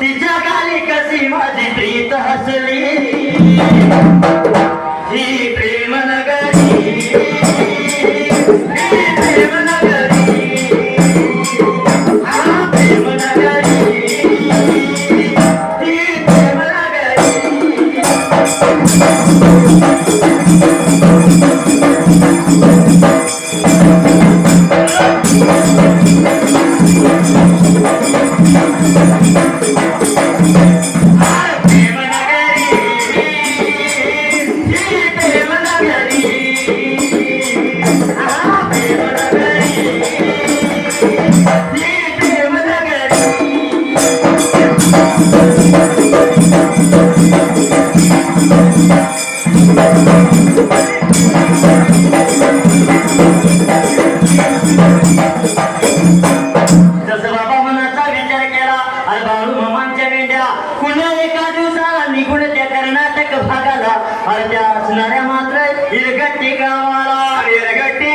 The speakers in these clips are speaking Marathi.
तिच्या गाली कशी माझी प्रीत हसली ही प्रेम नगरी प्रेम नगरी हा प्रेम नगरी ही प्रेम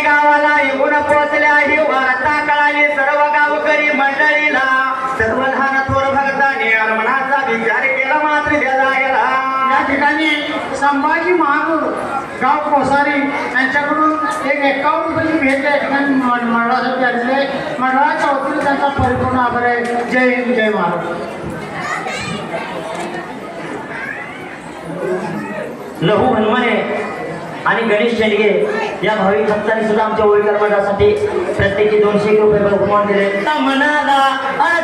गावाला येऊन पोचल्या ही वार्ता कळाली सर्व गावकरी मंडळीला सर्व लहान थोर भक्तांनी मनाचा विचार केला मात्र गेला या ठिकाणी संभाजी महानूर गाव कोसारी यांच्याकडून एक 51 रुपयाची भेट या ठिकाणी मंडळासाठी आलेले मंडळाच्या वतीने त्यांचा परिपूर्ण आभार आहे. जय हिंद जय महाराष्ट्र. लहू हनुमाने आणि गणेश शेंडगे या भाविक भक्तांनी सुद्धा आमच्या ओळीकर मंडळासाठी प्रत्येकी 200 रुपये बहुमान दिले. मनाला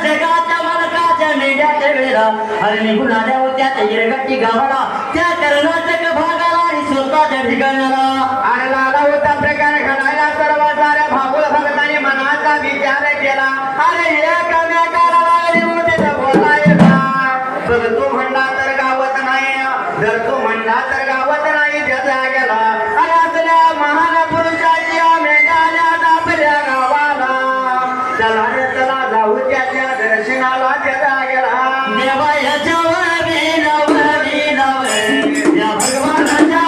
जगाच्या मालकाच्या मेंढ्याच्या वेळेला अरे निघून आल्या होत्या त्या हिरगट्टी गावाला त्या कर्नाटक भागाला आणि स्वतःच्या ठिकाणाला अरे लाला होता प्रकार घडायला सर्व साऱ्या भागुल भक्तांनी मनाचा विचार केला. अरे एकमेकाला लागली मोठी बोलायला तर तू म्हणला तर गावत नाही जर तू म्हणला तर गावत नाही त्याचा गेला. अरे असल्या महान पुरुषाची मेघाल्या आपल्या गावाला चला रे चला जाऊ त्याच्या दर्शनाला त्याचा गेला. देवा याच्या या भगवानाच्या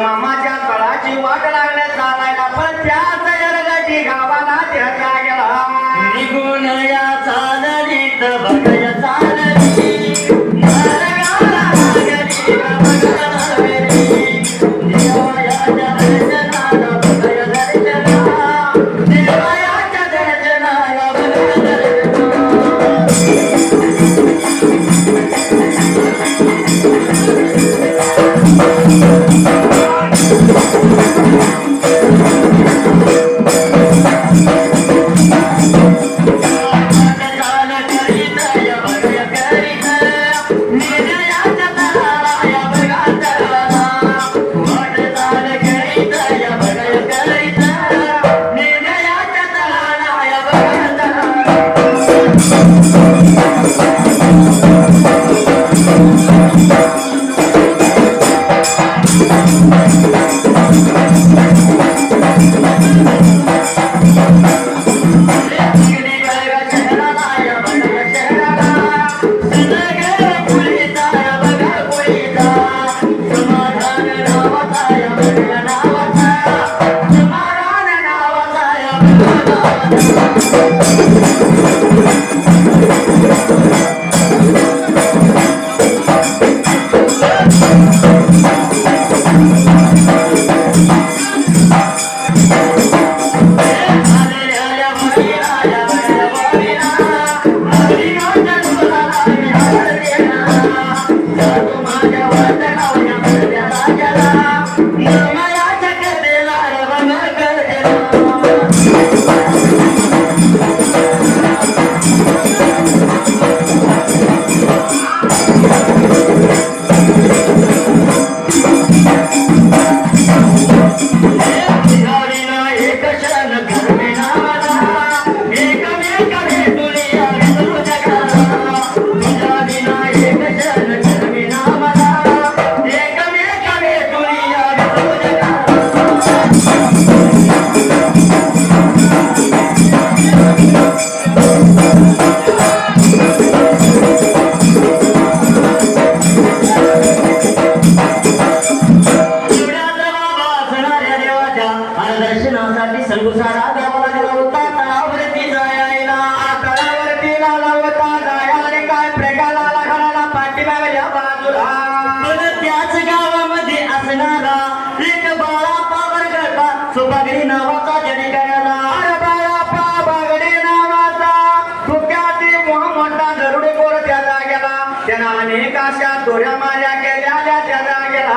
मामाच्या कळाची वाट लागल्या चालायला पण त्याच यरगटी गावाला त्याचा गेला. निघून या चाललीत बघया चालली नरगाला लागली बघया वेली देवाच्या दर्शनाला बघया दर्शना देवाच्या दर्शनाला बघया दर्शना. अशा दोऱ्या माऱ्या गेल्या त्या जागेला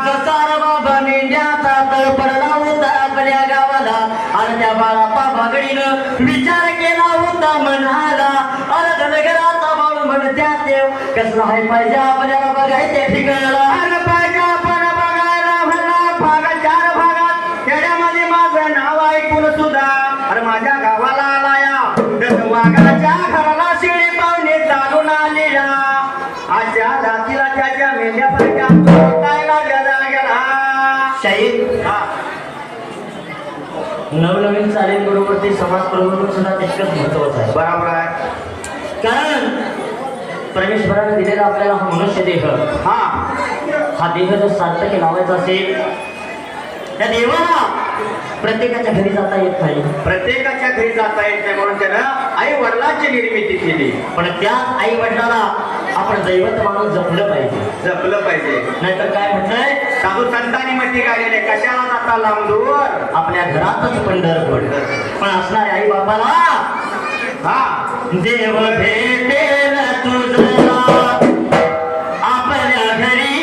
जसा बाबा मेंढ्याचा तर पडला होता आपल्या गावाला आणि त्या बाळापा बागडीनं विचार केला होता म्हणाला अरे धनगराचा बाळू म्हणत्या देव कसला हाय पाहिजे आपल्याला बघायचे ठिकाणाला अरे पाहिजे आपण बघायला म्हणला भाग 4 भागात खेड्यामध्ये माझं नाव ऐकून सुद्धा अरे माझ्या गावाला आला या वाघाच्या घराला शिळी पाहुणे चालून आली या आजच्या जातीला त्याच्या मेंढ्यासारख्या काय गेला शाहीर हा नवनवीन चालेल बरोबर ते समाज प्रबोधन सुद्धा तितकंच महत्वाचं आहे बरोबर आहे कारण परमेश्वराने दिलेला आपल्याला हा मनुष्य देह हा देह जर सार्थक लावायचा असेल त्या देवाला प्रत्येकाच्या घरी जाता येत नाही प्रत्येकाच्या घरी जाता येत नाही म्हणून त्यानं आई वडिलांची निर्मिती केली पण त्याच आई वडिलाला आपण दैवत माणूस जपलं पाहिजे जपलं पाहिजे नाहीतर काय म्हटलंय साधू संतांनी मती गाडलेले कशाला जाता लांब दूर आपल्या घरातच पंढरपूर पण असणाऱ्या आई बाबाला हा देव भेटेल तुझला आपल्या घरी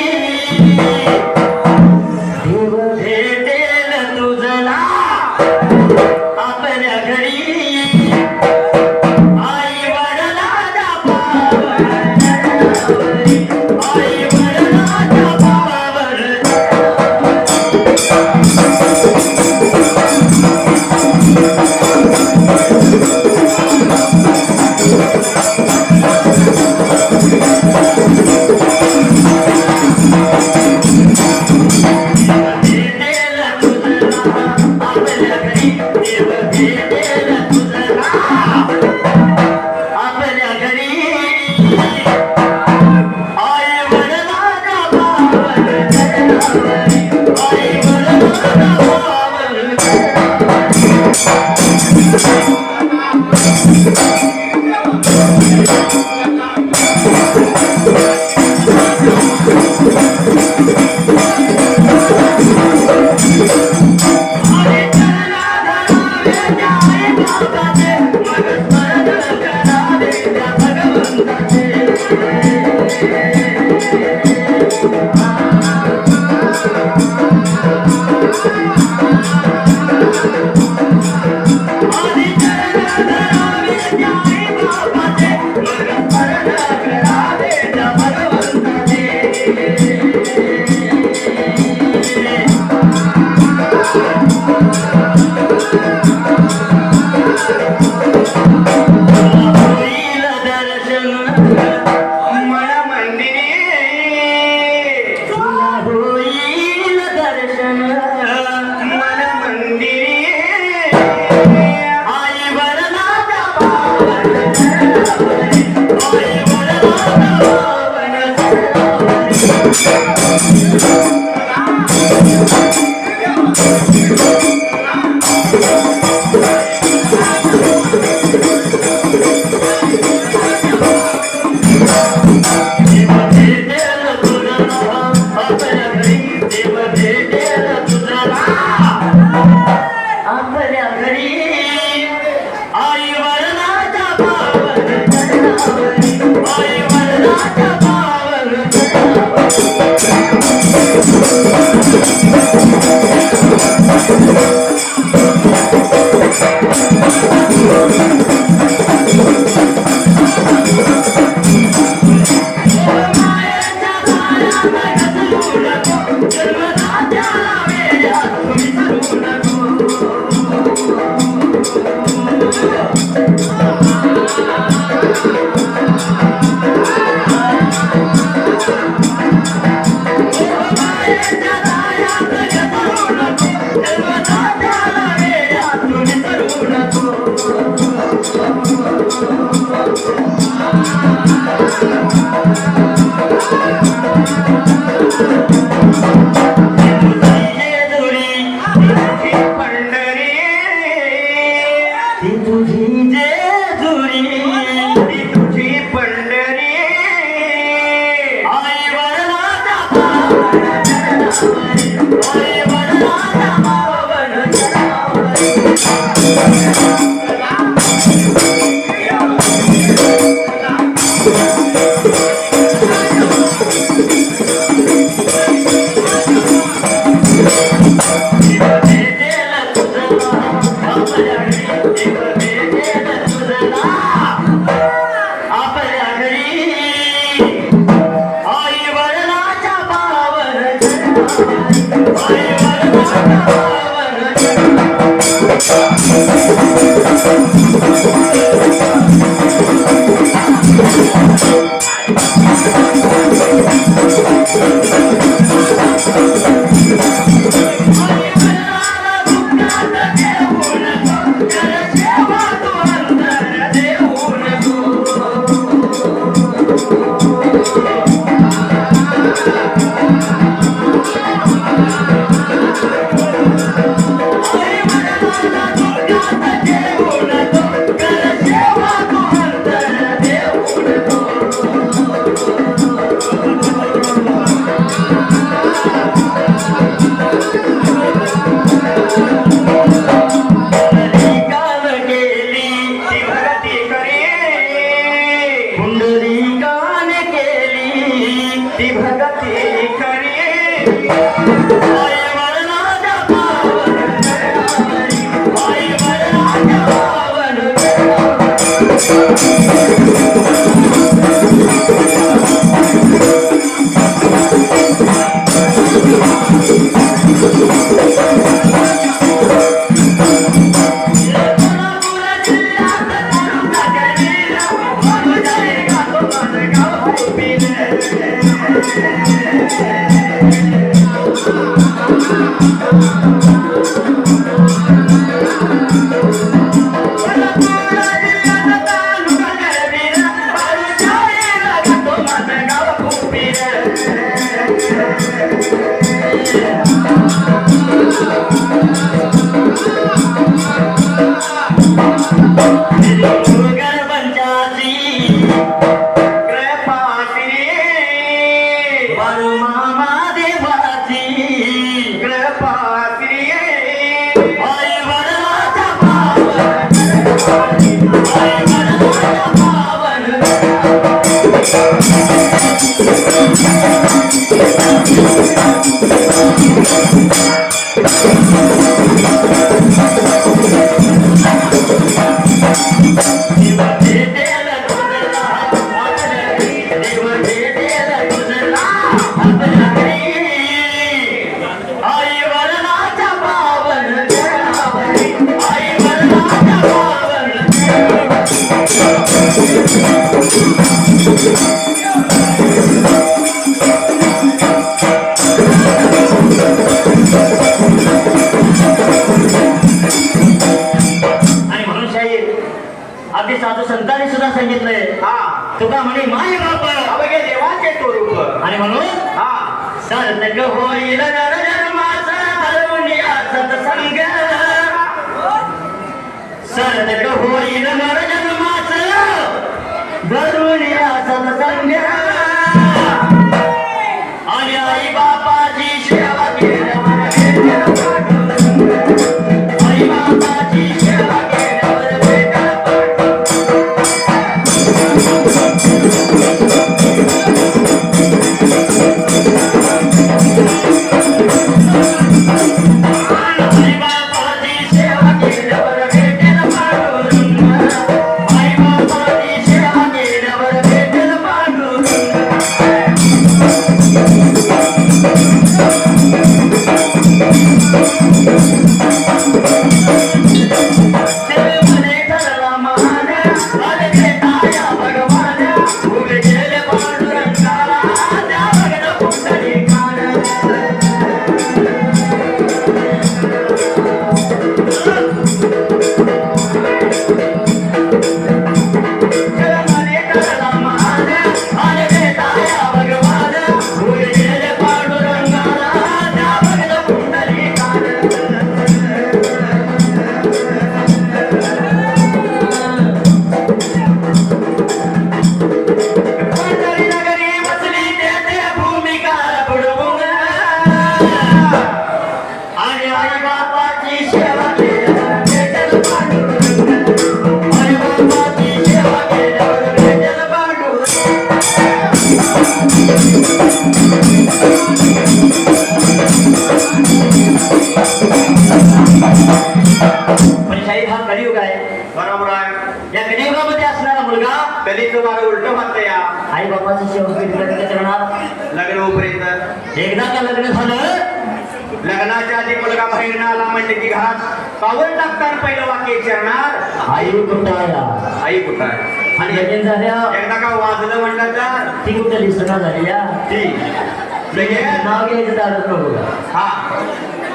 देव भेटेल तुझला आपल्या घरी आई वडिलांच्या पायावर आई वडिलांच्या पायावर अगदी साधू संतांनी सुद्धा सांगितलंय तुका म्हणे माय बाप अवघे देवाचे स्वरूप आणि म्हणून सार्थक होईल नरजन्माचा हरवूनिया सत्संग सार्थक होईल नरजन्माचा धरुनिया सत्संग आणि आई बापाची सेवा केल्यावर आई बापाची सेवा केल्यावर कलियुग आहे बरोबर आहे या कलियुगामध्ये असणारा मुलगा कधी तुम्हाला उलट म्हणते या आई बाबाची सेवा कधी करणार लग्न होईपर्यंत एकदा का लग्न झालं लग्नाच्या आधी मुलगा बाहेर आला म्हणजे की घरात पाऊल टाकताना पहिलं वाक्य विचारणार आई कुठं आहे? आई कुठं आहे? आणि लगीन झाल्या एकदा का वाजलं म्हणलं तर ती कुठं दिसना झालेल्या ती लगेच नाव घ्यायचं दारच नको का? हा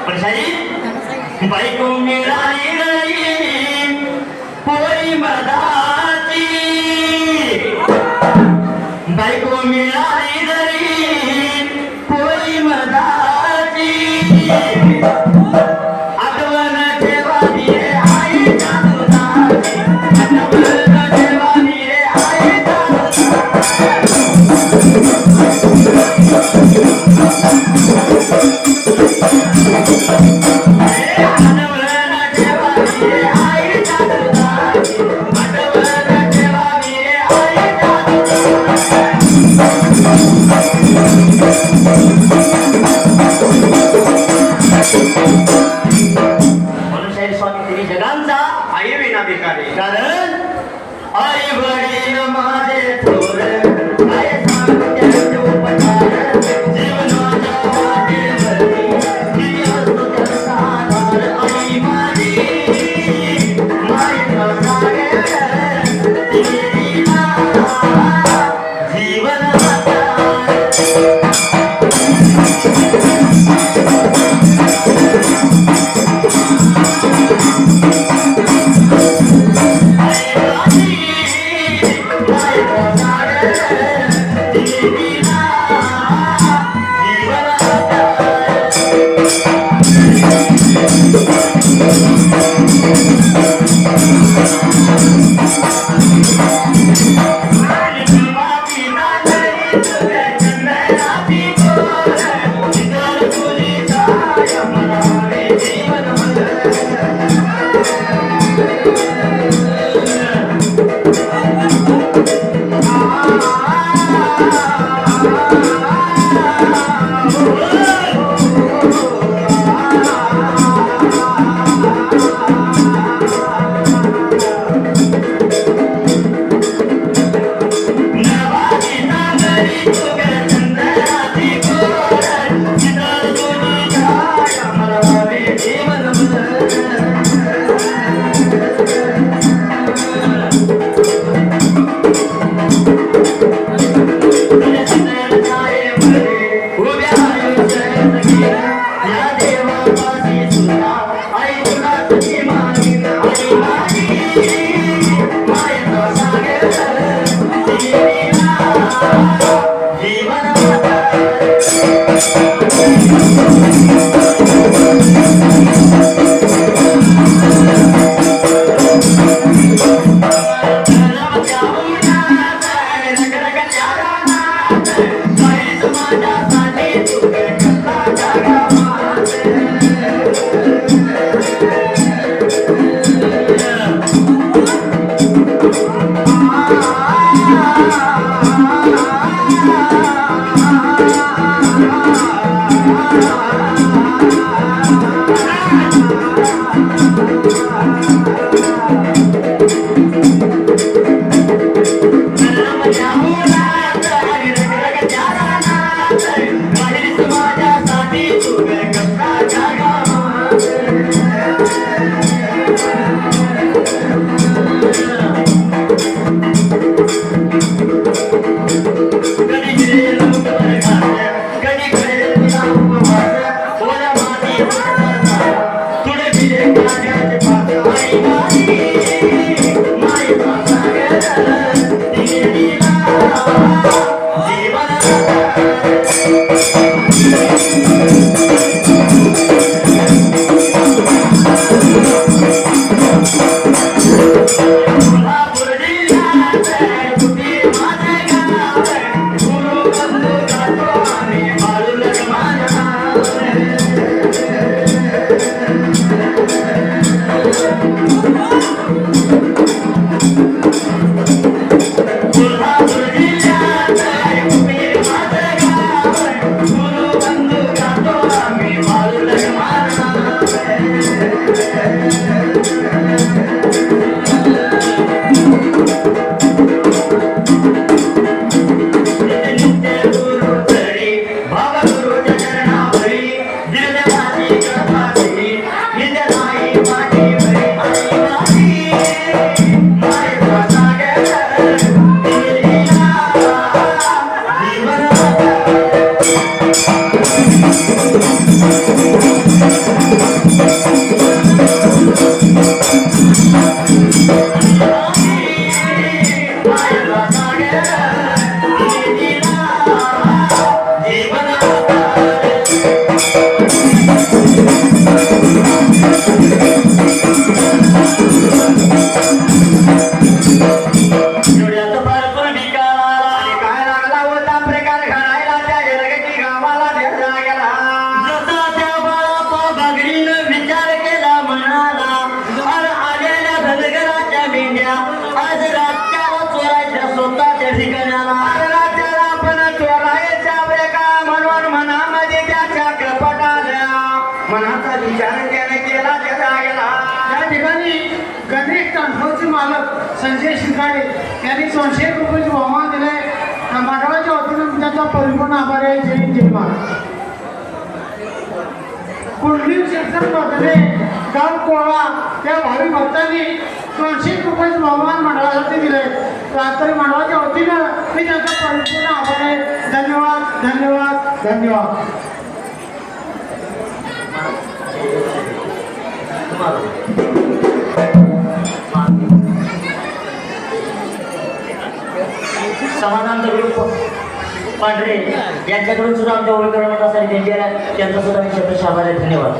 पण शाही बायको मिळाली नाही पोरी मदाची, बायको मिळाली नाही पोरी मदाची, आठवण ठेवावी रे आईच्या दुधाची, आठवण ठेवावी रे आईच्या मनुष्य स्वामी तिने जगांचा आई विना भिकारी कारण आई वडील माझे थोर काय सांगते उपचार जीवनाच्या वाटेवरती ती असतो त्याचा आधार आई माझी मायेचा सागर तिने दिला जीवन एवढ्यात भरपूर भिकाला आणि काय लागला होता प्रकार घडायला त्या जरगती गावाला भेटला गेला जसा त्या बाळापा बागडीनं विचार केला म्हणाला अरे आलेल्या धनगराच्या मेंढ्या आज रात्याला चोरायच्या स्वतःच्या ठिकाणाला राज्याला आपण चोरायच्या ब्रेका म्हणून मनामध्ये त्याच्या कपट आल्या मनाचा विचार त्याने केला त्याचा गेला या ठिकाणी गणेश ट्रान्सफरचे मालक संजय शिंगाडे यांनी 200 रुपये बहुमान दिले मंडळाच्या वतीनं त्याचा परिपूर्ण आभार आहे. जय जय महाराज. कुंडली शिक्षण पद्धतीने गाव कोळा या भावी भक्तांनी 200 रुपये बहुमान मंडळासाठी दिले. रात्री मंडळाच्या वतीनं मी त्याचा परिपूर्ण आभार आहे. धन्यवाद धन्यवाद धन्यवाद. समाधान ग्रुप पांढरे यांच्याकडून सुद्धा आमच्या ओळखीवर मठासाठी त्यांचा सुद्धा मी शब्द आभार आहे. धन्यवाद.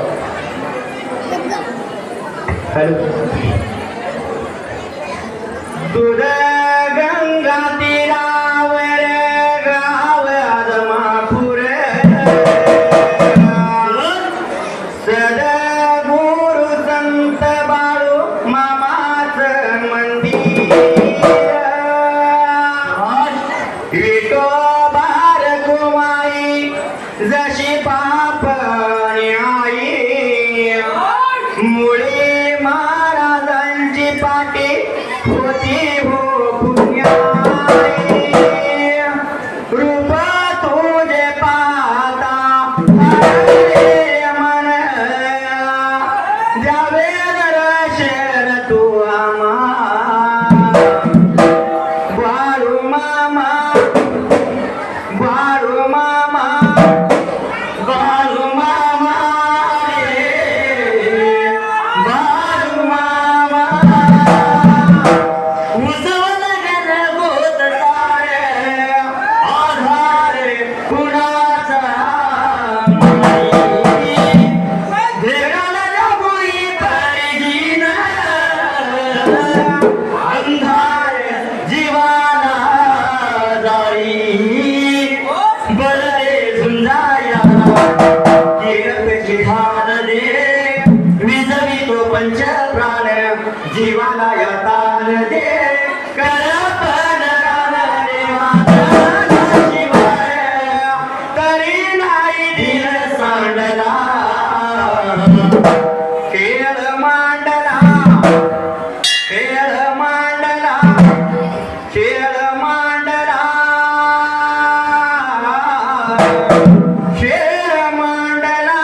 दूध गंगा तीरावर गाव आदमापूर सद्गुरु संत बाळू मामाच मंदिर विठोबार कुमाई जशी पापणी आई मुळे महाराजांची पाठी होती हो पुण्याई रूप तुझे पाहता हरे मन जावे दर्शन तू आम्हा बाळू मामा बाळू मामा बाळू मामा रे बाळू मामा उजवल गणगोत तारे आधार कुणाचा माई भेडाला भुई पाहिजीन अंधार जीवाला जाई बळरे झुंजाया किरपची ठाण दे विजवी तो पंच प्राण जीवाला यतान दे करपण रान दे माझा शिवाय तरी नाही दिन सांडला खेळ मांडला खेळ मांडला खेळ मांडला खेळ मांडला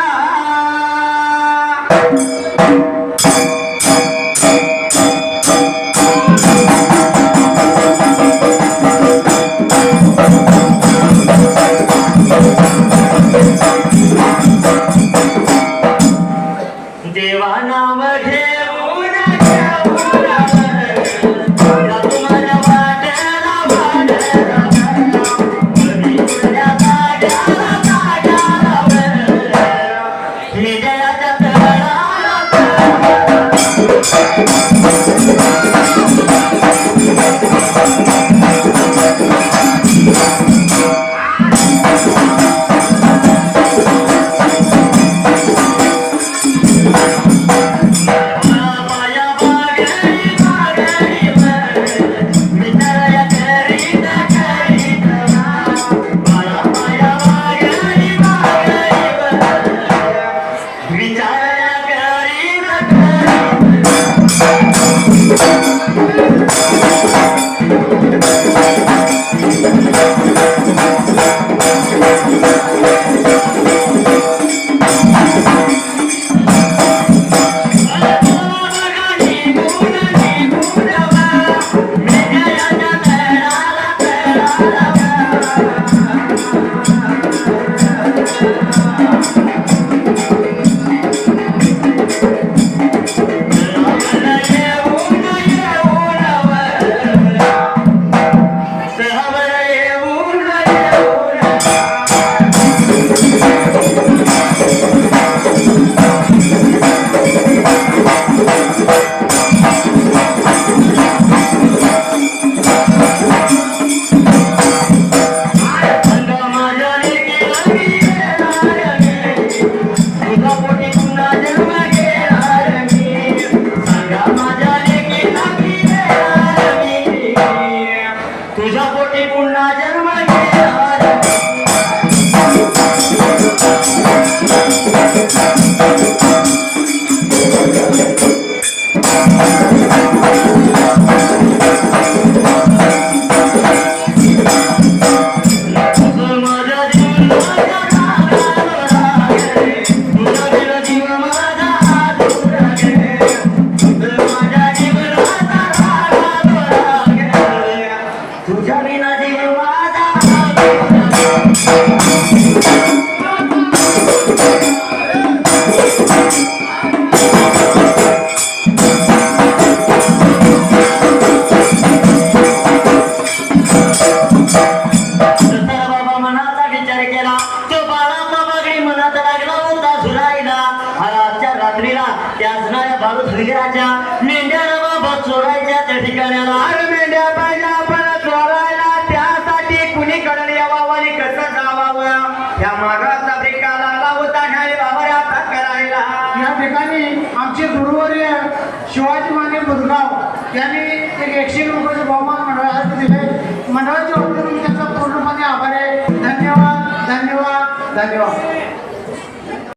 धुल्याच्या मेंढ्याला बाबा चोरायच्या त्या ठिकाणाला अरे मेंढ्या पाहिजे आपण चोरायला त्यासाठी कुणीकडे यावं आणि कसं जावावं या मागाचा ब्रिकाला लावता ह्याने बाबा आता करायला या ठिकाणी आमचे गुरुवर्य शिवाजी माने बुधगाव यांनी एक 100 रुपयाचे बहुमान मंडळासाठी दिले. मंडळाच्या वतीने मी त्यांचा पूर्णपणे आभार आहे. धन्यवाद धन्यवाद धन्यवाद.